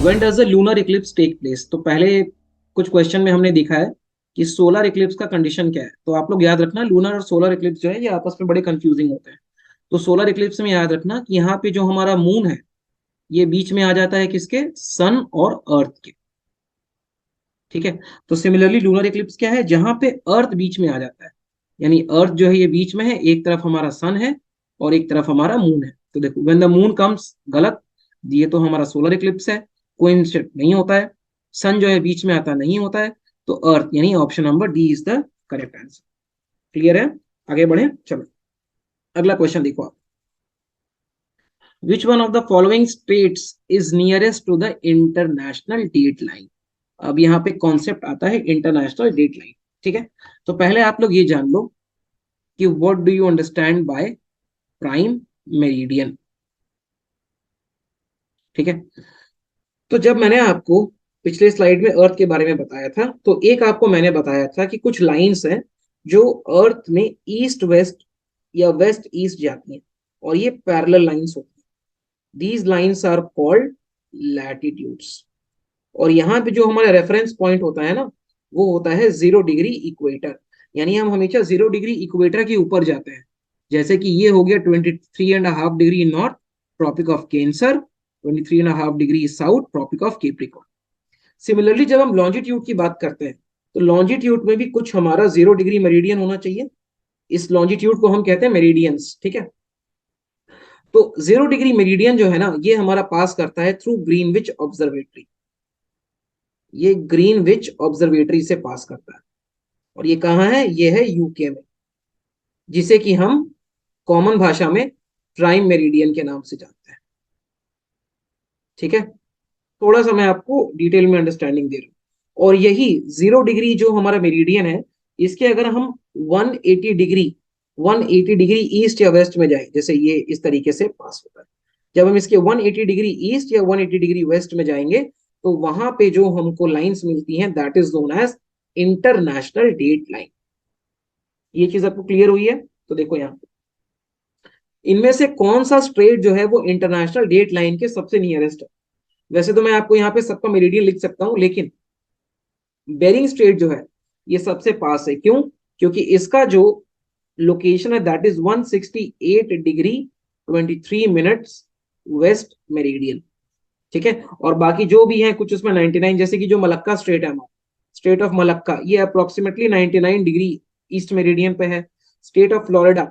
When does the lunar eclipse take place? तो पहले कुछ क्वेश्चन में हमने देखा है कि सोलर इक्लिप्स का कंडीशन क्या है। तो आप लोग याद रखना, लूनर और सोलर इक्लिप्स जो है ये आपस में बड़े कंफ्यूजिंग होते हैं। तो सोलर इक्लिप्स में याद रखना कि यहाँ पे जो हमारा मून है ये बीच में आ जाता है किसके, सन और अर्थ के। ठीक है। तो सिमिलरली लूनर इक्लिप्स क्या है, जहां पे अर्थ बीच में आ जाता है, यानी अर्थ जो है ये बीच में है, एक तरफ हमारा सन है और एक तरफ हमारा मून है। तो देखो व्हेन द मून कम्स, गलत, ये तो हमारा सोलर इक्लिप्स है, कोइंसिडेंट नहीं होता है। सन जो है बीच में आता नहीं होता है। तो अर्थ यानी option number D is the correct answer. Clear है? आगे बढ़े, चलो अगला क्वेश्चन देखो आप। Which one of the following states is nearest to the international date line? अब यहाँ पे कॉन्सेप्ट आता है इंटरनेशनल डेट लाइन। ठीक है। तो पहले आप लोग ये जान लो कि what do you understand by prime meridian. ठीक है। तो जब मैंने आपको पिछले स्लाइड में अर्थ के बारे में बताया था, तो एक आपको मैंने बताया था कि कुछ लाइंस हैं जो अर्थ में ईस्ट वेस्ट या वेस्ट ईस्ट जाती हैं, और ये पैरेलल लाइंस होती हैं। These lines are called latitudes. और यहाँ पे जो हमारा रेफरेंस पॉइंट होता है ना, वो होता है 0 डिग्री इक्वेटर। यानी हम हमेशा 0 डिग्री इक्वेटर के ऊपर जाते हैं। जैसे कि ये हो गया 23.5 degree north, tropic of cancer, 23.5 degree south, tropic of capricorn. Similarly जब हम लॉन्जिट्यूड की बात करते हैं, तो लॉन्जिट्यूड में भी कुछ हमारा 0 डिग्री मेरिडियन होना चाहिए। इस लॉन्जिट्यूड को हम कहते हैं मेरिडियंस। ठीक है। तो 0 डिग्री मेरिडियन जो है ना, ये हमारा पास करता है थ्रू ग्रीनविच ऑब्जर्वेटरी। ये ग्रीनविच ऑब्जर्वेटरी से पास करता है, और ये कहाँ है, ये है यूके में, जिसे कि हम कॉमन भाषा में प्राइम मेरिडियन के नाम से जानते हैं। ठीक है। थोड़ा सा मैं आपको डिटेल में अंडरस्टैंडिंग दे रहा हूं। और यही 0 डिग्री जो हमारा मेरिडियन है, इसके अगर हम 180 डिग्री 180 डिग्री ईस्ट या वेस्ट में जाए, जैसे ये इस तरीके से पास होता है, जब हम इसके 180 डिग्री ईस्ट या 180 डिग्री वेस्ट में जाएंगे, तो वहां पे जो हमको लाइंस मिलती हैं, that is known as international date line. ये चीज आपको क्लियर हुई है? तो देखो यहाँ पे इनमें से कौन सा स्ट्रेट जो है वो इंटरनेशनल डेट लाइन के सबसे नियरेस्ट है। वैसे तो मैं आपको यहाँ पे सबका मेरिडियन लिख सकता हूँ, लेकिन बेरिंग स्ट्रेट जो है ये सबसे पास है। क्यों? क्योंकि इसका जो लोकेशन है that is 168 degree 23 minutes west meridian. ठीक है। और बाकी जो भी है कुछ उसमें 99, जैसे कि जो मलक्का स्ट्रेट है हमारा, स्टेट ऑफ मलक्का, ये अप्रोक्सीमेटली 99 डिग्री ईस्ट मेरिडियन पे है। State of Florida,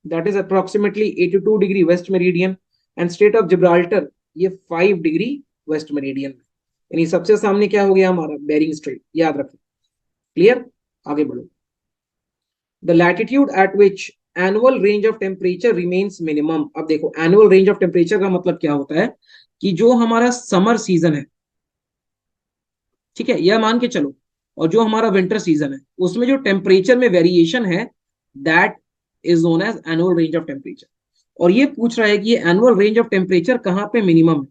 that is approximately 82 degree west meridian. And state of Gibraltar, ये 5 डिग्री वेस्ट मेरिडियन में। यानी सबसे सामने क्या हो गया हमारा, बेरिंग स्ट्रेट, याद रखें। क्लियर? आगे बढ़ो। The latitude eight which annual range of temperature remains minimum. अब देखो एनुअल रेंज ऑफ टेम्परेचर का मतलब क्या होता है, कि जो हमारा समर सीजन है, ठीक है, यह मान के चलो, और जो हमारा विंटर सीजन है, उसमें जो टेम्परेचर में वेरिएशन है, that is known as annual range of temperature. और ये पूछ रहा है कि ये एनुअल रेंज ऑफ टेम्परेचर कहाँ पे मिनिमम है।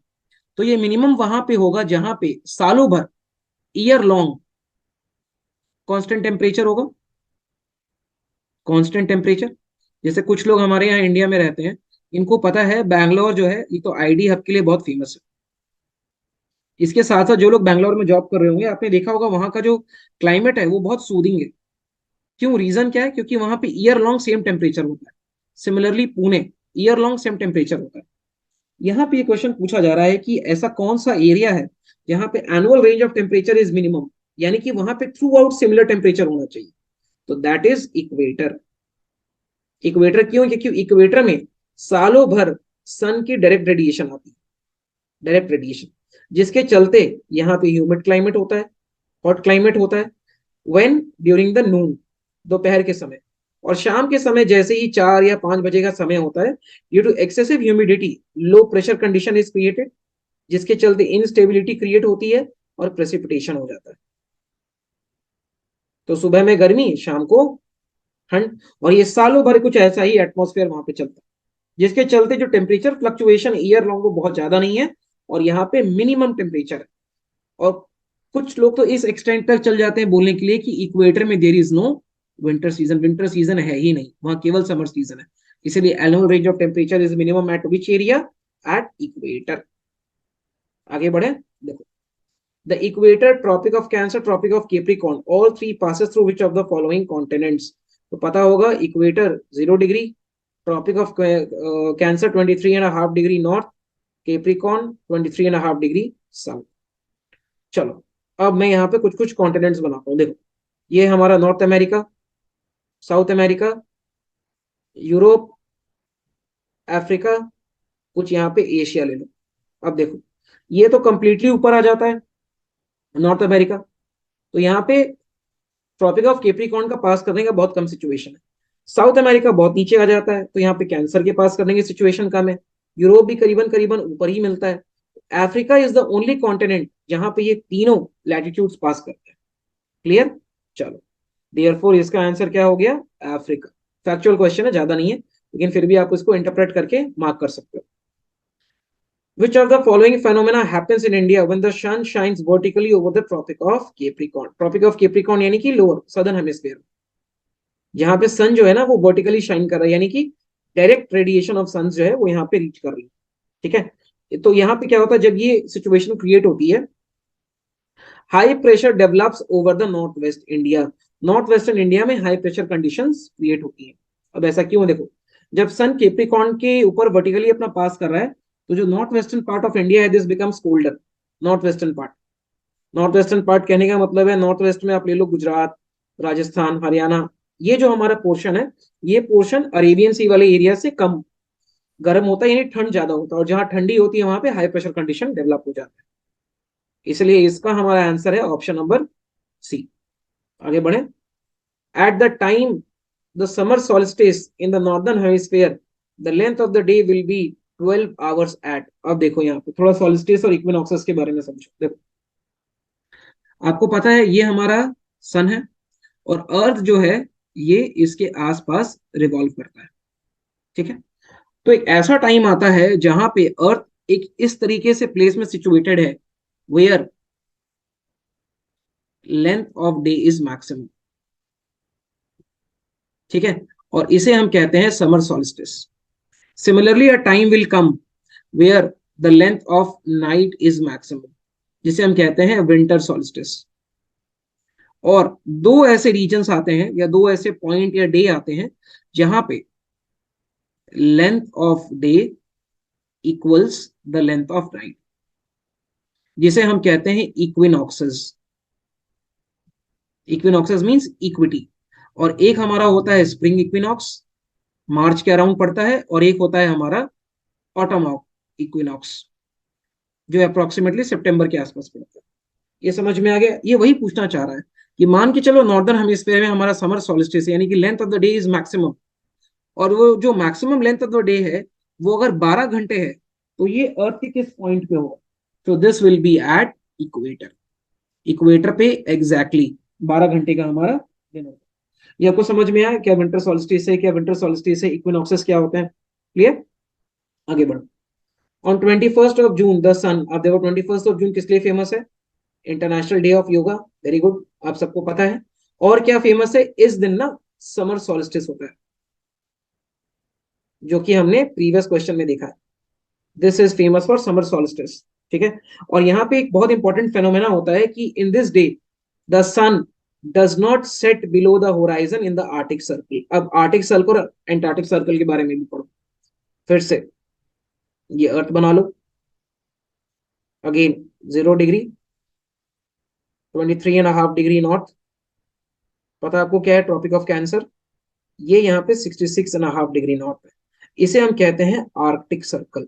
तो ये मिनिमम वहां पे होगा जहां पे सालों भर, ईयर लॉन्ग कांस्टेंट टेम्परेचर होगा। कांस्टेंट टेम्परेचर, जैसे कुछ लोग हमारे यहाँ इंडिया में रहते हैं, इनको पता है बैंगलोर जो है ये तो आईडी हब के लिए बहुत फेमस है। इसके साथ साथ जो लोग बैंगलोर में जॉब कर रहे होंगे, आपने देखा होगा वहां का जो क्लाइमेट है वो बहुत सूदिंग है। क्यों? रीजन क्या है? क्योंकि वहां पे ईयर लॉन्ग सेम टेम्परेचर होता है। Similarly Pune, year long same temperature होता है। यहाँ पे ये क्वेश्चन पूछा जा रहा है कि ऐसा कौन सा एरिया है जहां पे annual range of temperature is minimum, यानी कि वहां पे थ्रू आउट सिमिलर टेम्परेचर होना चाहिए। तो दैट इज इक्वेटर। इक्वेटर क्यों? क्योंकि इक्वेटर में सालों भर सन की डायरेक्ट रेडिएशन आती है, डायरेक्ट रेडिएशन, जिसके चलते यहाँ पे ह्यूमिड क्लाइमेट होता है, हॉट क्लाइमेट होता है। व्हेन? ड्यूरिंग द नून, दोपहर के समय। और शाम के समय जैसे ही 4 या 5 बजे का समय होता है, due to excessive humidity, low pressure condition is created, जिसके चलते इनस्टेबिलिटी क्रिएट होती है और प्रेसिपिटेशन हो जाता है। तो सुबह में गर्मी, शाम को ठंड, और ये सालों भर कुछ ऐसा ही एटमॉस्फेयर वहां पे चलता है, जिसके चलते जो टेम्परेचर फ्लक्चुएशन ईयर लॉन्ग वो बहुत ज्यादा नहीं है, और यहाँ पे मिनिमम टेम्परेचर है। और कुछ लोग तो इस एक्सटेंट तक चल जाते हैं बोलने के लिए कि इक्वेटर में there is no winter season. Winter season है ही नहीं वहां, केवल समर सीजन है। इसीलिए annual range of temperature is minimum at which area, at equator. आगे बढ़े। देखो, the equator, tropic of Cancer, tropic of Capricorn, all three passes through which of the following continents. तो पता होगा equator 0 degree, tropic of cancer 23.5 degree north, Capricorn 23.5 degree south. चलो, अब मैं यहाँ पे कुछ कुछ कॉन्टिनेंट्स बनाता हूँ। देखो, ये हमारा north America, south America, Europe, Africa, कुछ यहाँ पे एशिया ले लो। अब देखो, ये तो कंप्लीटली ऊपर आ जाता है नॉर्थ अमेरिका, तो यहाँ पे ट्रॉपिक ऑफ केप्रिकॉर्न का पास करने का बहुत कम सिचुएशन है। साउथ अमेरिका बहुत नीचे आ जाता है, तो यहाँ पे कैंसर के पास करने की सिचुएशन कम है। यूरोप भी करीबन करीबन ऊपर ही मिलता है। Africa is the only continent जहां पे ये तीनों लैटिट्यूड्स पास करते हैं। क्लियर? चलो, देयरफॉर इसका आंसर क्या हो गया? अफ्रीका। फैक्चुअल क्वेश्चन है, ज्यादा नहीं है, लेकिन फिर भी आप इसको इंटरप्रेट करके मार्क कर सकते हो। Which of the following phenomena happens in India when the sun shines vertically over the Tropic of Capricorn? Tropic of Capricorn यानी कि लोअर सदर्न हेमिस्फीयर, जहां पे सन जो है ना वो वर्टिकली शाइन कर रहा है, यानी कि डायरेक्ट रेडिएशन ऑफ सन जो है वो यहाँ पे रीच कर रही है। ठीक है, तो यहाँ पे क्या होता है जब ये सिचुएशन क्रिएट होती है, high pressure develops over the north west India. North western India में हाई प्रेशर कंडीशंस क्रिएट होती है। अब ऐसा क्यों? देखो, जब सन केप्रिकॉर्न के ऊपर वर्टिकली अपना पास कर रहा है, तो जो north western part of India है this becomes colder. North western part, north western part कहने का मतलब है नॉर्थ वेस्ट में आप ले लो गुजरात, राजस्थान, हरियाणा, ये जो हमारा पोर्शन है, ये पोर्शन अरेबियन सी वाले एरिया से कम गर्म होता है, यानी ठंड ज्यादा होता है, और जहां ठंडी होती है वहां पे हाई प्रेशर कंडीशन डेवलप हो जाता है। इसलिए इसका हमारा आंसर है ऑप्शन नंबर सी। आगे बढ़े। At the time the summer solstice in the northern hemisphere the length of the day will be 12 hours at. अब देखो यहाँ पे थोड़ा सॉल्स्टिस और इक्विनॉक्सेस के बारे में समझो। देखो, आपको पता है ये हमारा सन है, और अर्थ जो है ये इसके आसपास रिवॉल्व करता है। ठीक है, तो एक ऐसा टाइम आता है जहां पे अर्थ एक इस तरीके से प्लेस में सिचुएटेड है where length of day is maximum. ठीक है, और इसे हम कहते हैं summer solstice. Similarly a time will come where the length of night is maximum, जिसे हम कहते हैं विंटर सॉल्स्टिस। और दो ऐसे रीजन्स आते हैं या दो ऐसे पॉइंट या डे आते हैं जहां पे length of day equals the length of night, जिसे हम कहते हैं इक्विनॉक्सेस। Equinoxes means equity. और एक हमारा होता है स्प्रिंग इक्विनॉक्स, मार्च के अराउंड पड़ता है, और एक होता है हमारा ऑटम इक्विनॉक्स, जो अप्रोक्सीमेटली सितंबर के आसपास पड़ता है। ये समझ में आ गया? ये वही पूछना चाह रहा है कि मान के चलो नॉर्दर्न हेमिस्फीयर में हमारा समर सॉल्स्टिस यानी कि length of the day is maximum, और वो जो maximum length of the day है वो अगर 12 घंटे है, तो ये अर्थ के किस पॉइंट पे होगा? तो this will be at equator. Equator पे एग्जैक्टली 12 घंटे का हमारा दिन होगा। ये आपको समझ में आया क्या विंटर सॉल्स्टिस है, क्या विंटर सॉल्स्टिस है, इक्विनॉक्सेस क्या होते हैं? क्लियर? आगे बढ़ो। ऑन 21 जून द सन, आप देखो 21 जून किस लिए फेमस है? International day of yoga. Very good, आप सबको पता है। और क्या फेमस है इस दिन ना? समर सॉल्स्टिस होता है, जो कि हमने प्रीवियस क्वेश्चन में देखा है। This is famous for summer solstice. ठीक है, और यहाँ पे एक बहुत इंपॉर्टेंट फेनोमेना होता है कि in this day the sun does not set below the horizon in the arctic circle. अब आर्टिक सर्कल और एंटार्क्टिक सर्कल के बारे में भी पढ़ो फिर से। ये अर्थ बना लो, अगेन 0 डिग्री, 23.5 डिग्री नॉर्थ। पता आपको क्या है? Tropic of cancer. ये यहाँ पे 66.5 डिग्री नॉर्थ है, इसे हम कहते हैं Arctic circle.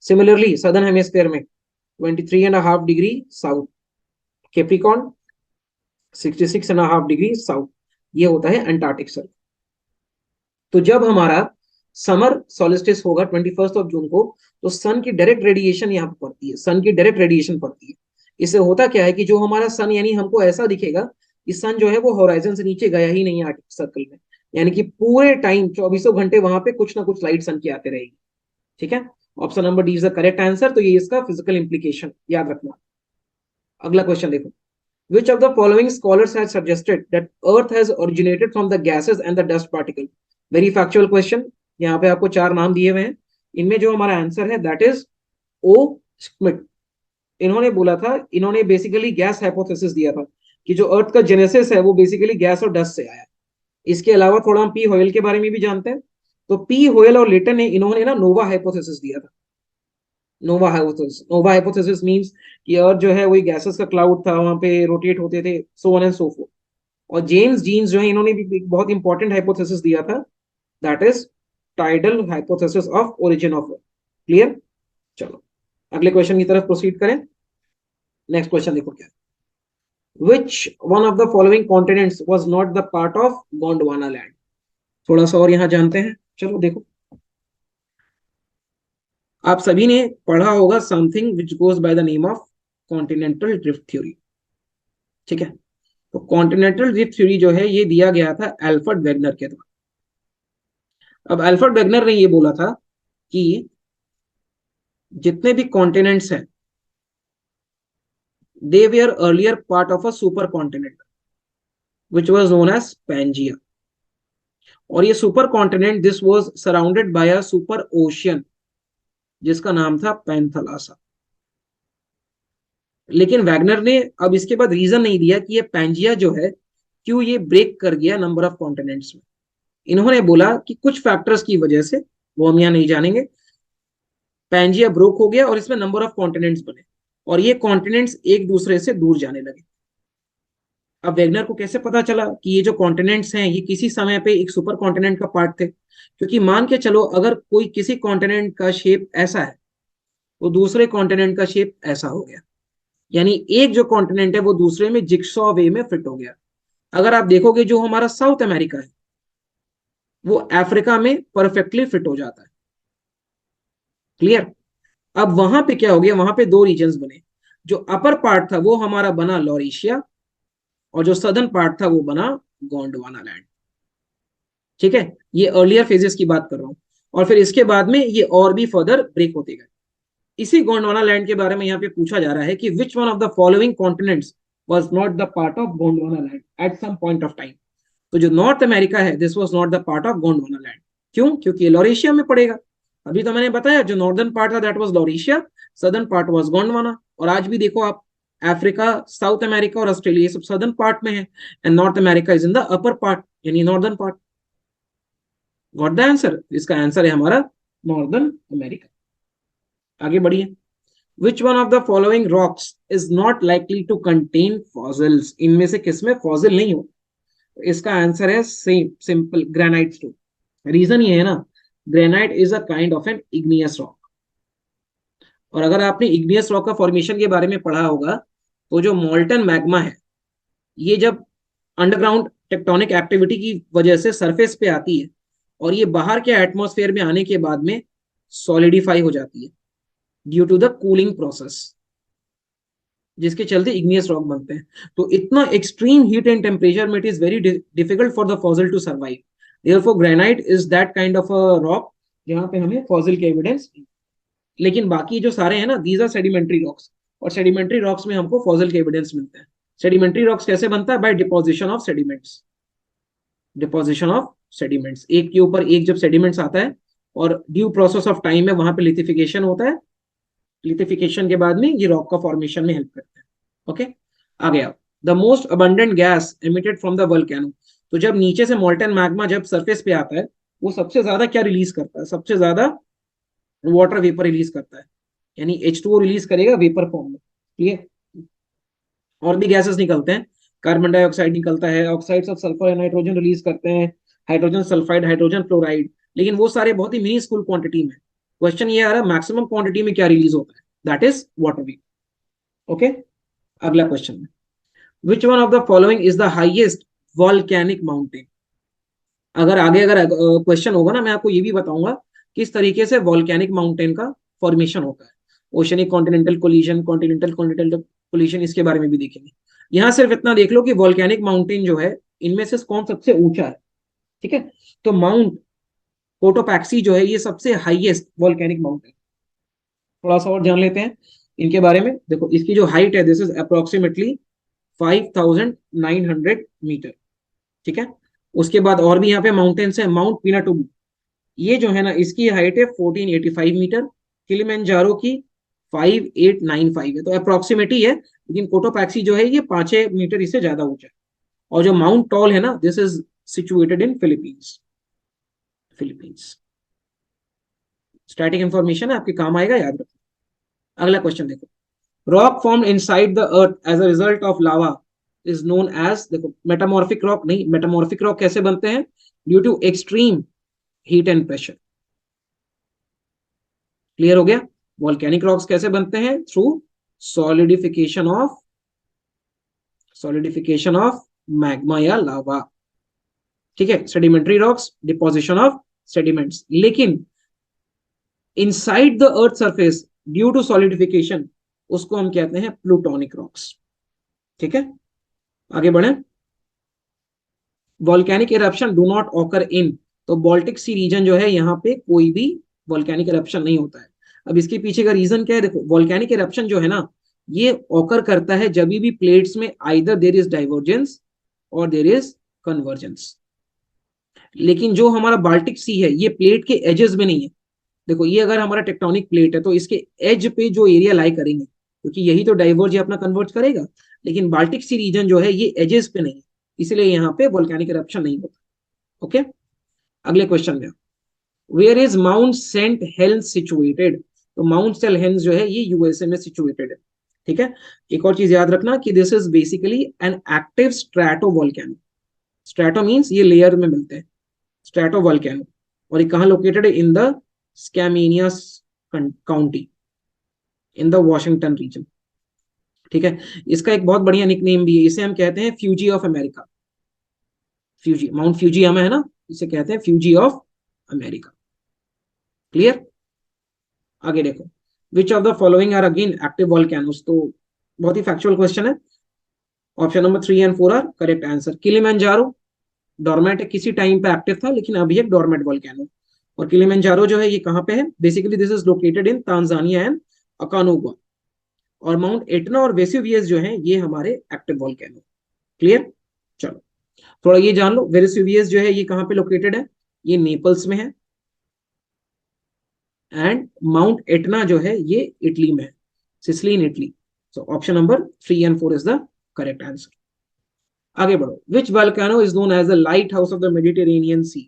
Similarly southern hemisphere में 23.5 degree south, Capricorn 66.5 degree south, ये होता है अंटार्कटिक सर्कल। तो जब हमारा समर सॉलिस्टिस होगा 21 जून को, तो सन की डायरेक्ट रेडिएशन यहाँ पर पड़ती है, सन की डायरेक्ट रेडिएशन पड़ती है। इससे होता क्या है कि जो हमारा सन, यानी हमको ऐसा दिखेगा कि सन जो है वो होराइजन से नीचे गया ही नहीं है आर्कटिक सर्कल में, यानी कि पूरे टाइम 24 घंटे वहां पे कुछ ना कुछ लाइट सन की आते रहेगी। ठीक है, option number D is the correct answer. तो ये इसका फिजिकल इंप्लीकेशन याद रखना। अगला क्वेश्चन देखो। Which of the following scholars has suggested that Earth has originated from the gases and the dust particle? Very factual question. यहाँ पे आपको चार नाम दिए हुए हैं, इनमें जो हमारा आंसर है दैट इज ओ स्मिथ। इन्होंने बोला था, इन्होंने बेसिकली गैस हाइपोथेसिस दिया था कि जो अर्थ का जेनेसिस है वो बेसिकली गैस और डस्ट से आया। इसके अलावा थोड़ा हम पी होयल के बारे में भी जानते हैं। तो पी होयल और लिटन ने इन्होंने ना नोवा हाइपोथेसिस दिया था। नोवा हाइपोथेसिस मींस कि अर्थ जो है वही गैसेस का क्लाउड था, वहां पे रोटेट होते थे, so on and so fourth. और जेम्स जीन्स जो है इन्होंने भी एक बहुत इंपॉर्टेंट हाइपोथेसिस दिया था, that is tidal hypothesis of origin of earth. Clear? चलो अगले क्वेश्चन की तरफ प्रोसीड करें। नेक्स्ट क्वेश्चन देखो क्या है। Which one of the following continents was not the part of Gondwana land? थोड़ा सा और यहां जानते हैं, चलो देखो। आप सभी ने पढ़ा होगा something which goes by the name of continental drift theory. ठीक है, तो कॉन्टिनेंटल ड्रिफ्ट थ्योरी जो है ये दिया गया था अल्फ्रेड वेगनर के द्वारा। अब अल्फ्रेड वेगनर ने ये बोला था कि जितने भी कॉन्टिनेंट्स हैं they were earlier part of a super continent which was known as Pangaea. और ये super continent this was surrounded by a super ocean जिसका नाम था पैंथलासा। लेकिन वैगनर ने अब इसके बाद रीजन नहीं दिया कि ये पैंजिया जो है क्यों ये ब्रेक कर गया नंबर ऑफ कॉन्टिनेंट्स में। इन्होंने बोला कि कुछ फैक्टर्स की वजह से, वो हम यहां नहीं जानेंगे, पैंजिया ब्रोक हो गया और इसमें नंबर ऑफ कॉन्टिनेंट्स बने और ये कॉन्टिनेंट्स एक दूसरे से दूर जाने लगे। अब वेगनर को कैसे पता चला कि ये जो कॉन्टिनेंट्स हैं ये किसी समय पे एक सुपर कॉन्टिनेंट का पार्ट थे? क्योंकि मान के चलो अगर कोई किसी कॉन्टिनेंट का शेप ऐसा है तो दूसरे कॉन्टिनेंट का शेप ऐसा हो गया, यानी एक जो कॉन्टिनेंट है वो दूसरे में जिक्सॉ वे में फिट हो गया। अगर आप देखोगे जो हमारा साउथ अमेरिका है वो अफ्रीका में परफेक्टली फिट हो जाता है। क्लियर? अब वहां पे क्या हो गया, वहां पे दो रीजन्स बने। जो अपर पार्ट था वो हमारा बना लॉरेशिया और जो सदर्न पार्ट था वो बना गोंडवाना लैंड। ठीक है, ये अर्लियर फेजेस की बात कर रहा हूं। और फिर इसके बाद में ये और भी फर्दर ब्रेक होते गए। इसी गोंडवाना लैंड के बारे में यहाँ पे पूछा जा रहा है कि which one of the following continents was not the part of Gondwana land at some point of time. तो जो नॉर्थ अमेरिका है this was not the part of Gondwana land. क्यों? क्योंकि ये लॉरेशिया में पड़ेगा। अभी तो मैंने बताया जो नॉर्दर्न पार्ट था that was Laurasia, southern part was Gondwana. और आज भी देखो आप, अफ्रीका, साउथ अमेरिका और ऑस्ट्रेलिया सब सदर्न पार्ट में है and North America is in the upper part यानी northern part. Got the answer? इसका आंसर है हमारा नॉर्दर्न अमेरिका। आगे बढ़िए। Which one of the following rocks is not likely to contain fossils? इनमें से किसमें फॉसिल नहीं हो? इसका आंसर है same simple, granite stone. Reason ये है ना, granite is a kind of an igneous rock. और अगर आपने इग्नियस रॉक का फॉर्मेशन के बारे में पढ़ा होगा तो जो मोल्टन मैग्मा है ये जब अंडरग्राउंड टेक्टोनिक एक्टिविटी की वजह से सरफेस पे आती है और ये बाहर के एटमॉस्फेयर में आने के बाद में सॉलिडिफाई हो जाती है due to the cooling process, जिसके चलते इग्नियस रॉक बनते हैं। तो इतना एक्सट्रीम हीट एंड टेम्परेचर में it is very difficult for the fossil to survive. Therefore granite is that kind of a rock जहां पे हमें फॉसिल के एविडेंस। लेकिन बाकी जो सारे हैं ना दीज आर सेडिमेंट्री रॉक्स, और सेडिमेंट्री रॉक्स में हमको फॉसिल के एविडेंस मिलते हैं। सेडिमेंट्री रॉक्स कैसे बनता है? By deposition of sediments. Deposition of sediments, एक के ऊपर एक जब सेडिमेंट्स आता है और ड्यू प्रोसेस ऑफ टाइम में वहां पे लिथिफिकेशन होता है, लिथिफिकेशन के बाद में ये रॉक का फॉर्मेशन में हेल्प करते हैं। ओके, आ गया। The most abundant gas emitted from the volcano. तो जब नीचे से मोल्टन मैग्मा जब सरफेस पे आता है वो सबसे ज्यादा क्या रिलीज करता है? सबसे ज्यादा वाटर वेपर रिलीज करता है, यानी H2O रिलीज करेगा वेपर फॉर्म में। ठीक है, और भी गैसेस निकलते हैं, कार्बन डाइऑक्साइड निकलता है, oxides of sulphur and nitrogen release करते हैं, हाइड्रोजन सल्फाइड, हाइड्रोजन फ्लोराइड। लेकिन वो सारे बहुत ही मिनी स्कूल क्वांटिटी में। क्वेश्चन ये आ रहा है मैक्सिमम क्वांटिटी में क्या रिलीज होता है? That is water vapour. Okay, अगला क्वेश्चन है विच one of the following is the highest volcanic mountain? अगर आगे अगर क्वेश्चन होगा ना मैं आपको ये भी बताऊंगा किस तरीके से वॉल्केनिक माउंटेन का फॉर्मेशन होता है। Oceanic continental collision, continental continental collision, इसके बारे में भी देखेंगे। यहां सिर्फ इतना देख लो कि वॉल्केनिक माउंटेन जो है इनमें से कौन सबसे ऊंचा है। ठीक है, तो माउंट कोटोपैक्सी जो है ये सबसे हाईएस्ट वॉल्केनिक माउंटेन। थोड़ा सा और जान लेते हैं इनके बारे में। देखो इसकी जो हाइट है दिस इज अप्रोक्सीमेटली 5,900 मीटर। ठीक है, उसके बाद और भी यहाँ पे माउंटेन्स है। माउंट पिनाटुबू ये जो है ना इसकी हाइट है 1485 मीटर। किलिमंजारो की 5895 है, तो अप्रोक्सीमेट ही है, लेकिन कोटोपैक्सी जो है ये 5 मीटर इससे ज्यादा ऊंचा है। और जो माउंट टॉल है ना, this is situated in Philippines. Philippines static information है, आपके काम आएगा, याद रखो। अगला क्वेश्चन देखो, rock form inside the earth as a result of lava is known as, देखो मेटामॉर्फिक रॉक नहीं, मेटामॉर्फिक रॉक कैसे बनते हैं, due to extreme heat and pressure. Clear हो गया। वॉल्केनिक रॉक्स कैसे बनते हैं, थ्रू सॉलिडिफिकेशन ऑफ मैग्मा या लावा। ठीक है, sedimentary rocks, deposition of sediments. लेकिन inside the earth surface due to solidification, उसको हम कहते हैं प्लूटोनिक रॉक्स। ठीक है, आगे बढ़े। Volcanic eruption do not occur in, तो बाल्टिक सी रीजन जो है यहाँ पे कोई भी वॉल्केनिक इरप्शन नहीं होता है। अब इसके पीछे का रीजन क्या है, देखो वॉल्केनिक इरप्शन जो है ना, ये ऑकर करता है जब भी प्लेट्स में आइदर देयर इज डाइवर्जेंस और देयर इज कन्वर्जेंस। लेकिन जो हमारा बाल्टिक सी है, ये प्लेट के एजेस में नहीं है। देखो ये अगर हमारा टेक्टोनिक प्लेट है तो इसके एज पे जो एरिया लाई करेंगे, क्योंकि यही तो डाइवर्ज या अपना कन्वर्ज करेगा। लेकिन बाल्टिक सी रीजन जो है ये एजेस पे नहीं है, इसलिए यहाँ पे वॉल्केनिक इरप्शन नहीं होता। ओके, अगले क्वेश्चन में, where is Mount Saint Helens situated, तो माउंट सेंट हेलेंस जो है ये यूएसए में सिचुएटेड है। ठीक है, एक और चीज याद रखना कि this is basically an active strato volcano. Strato means ये लेयर में मिलते हैं, स्ट्रैटो वॉल्केनो। और ये कहाँ लोकेटेड है, in the Skamania county in the Washington region. ठीक है, इसका एक बहुत बढ़िया निकनेम भी है, इसे हम कहते हैं Fuji of America. Fuji, Mount Fuji हमें है ना, इसे कहते हैं फ्यूजी ऑफ अमेरिका। क्लियर। आगे देखो, which of the following are again active volcanoes, तो बहुत ही फैक्चुअल क्वेश्चन है। Option number 3 and 4 are correct answer. Kilimanjaro dormant है, किसी टाइम पे एक्टिव था लेकिन अभी एक डोरमेट वॉल्केनो। और किलिमंजारो जो है ये कहाँ पे है, basically this is located in Tanzania and Aconcagua. और माउंट एटना और वेसुवियस जो है ये हमारे एक्टिव वॉल्केनो। क्लियर। चलो थोड़ा ये जान लो, वेसुवियस जो है ये कहाँ पे लोकेटेड है, ये नेपल्स में है। एंड माउंट एटना जो है ये इटली में है, Sicily in Italy. So option number 3 and 4 is the correct answer. आगे बढ़ो, which volcano is known as the lighthouse of the Mediterranean Sea,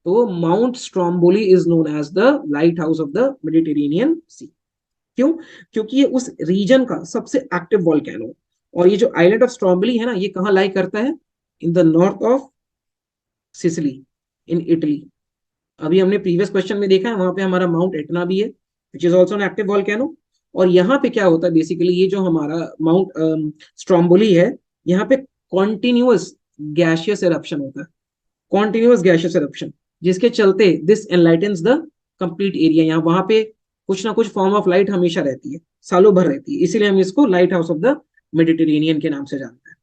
तो Mount Stromboli is known as the lighthouse of the Mediterranean Sea. क्यों, क्योंकि ये उस reason का सबसे active volcano. और ये जो आइलैंड ऑफ स्ट्रोम्बोली है ना, ये कहाँ लाई करता है, in the north of Sicily in Italy. अभी हमने प्रीवियस क्वेश्चन में देखा है, वहां पे हमारा माउंट एटना भी है, which is also an active volcano. और यहाँ पे क्या होता है, बेसिकली ये जो हमारा माउंट स्ट्रोम्बोली है, यहाँ पे कॉन्टिन्यूअस गैशियस एरप्शन होता है, कॉन्टिन्यूअस गैशियस एरप्शन, जिसके चलते दिस एनलाइटन्स द कंप्लीट एरिया। यहाँ वहां पे कुछ ना कुछ फॉर्म ऑफ लाइट हमेशा रहती है, सालों भर रहती है, इसीलिए हम इसको light house of the Mediterranean के नाम से जानते हैं।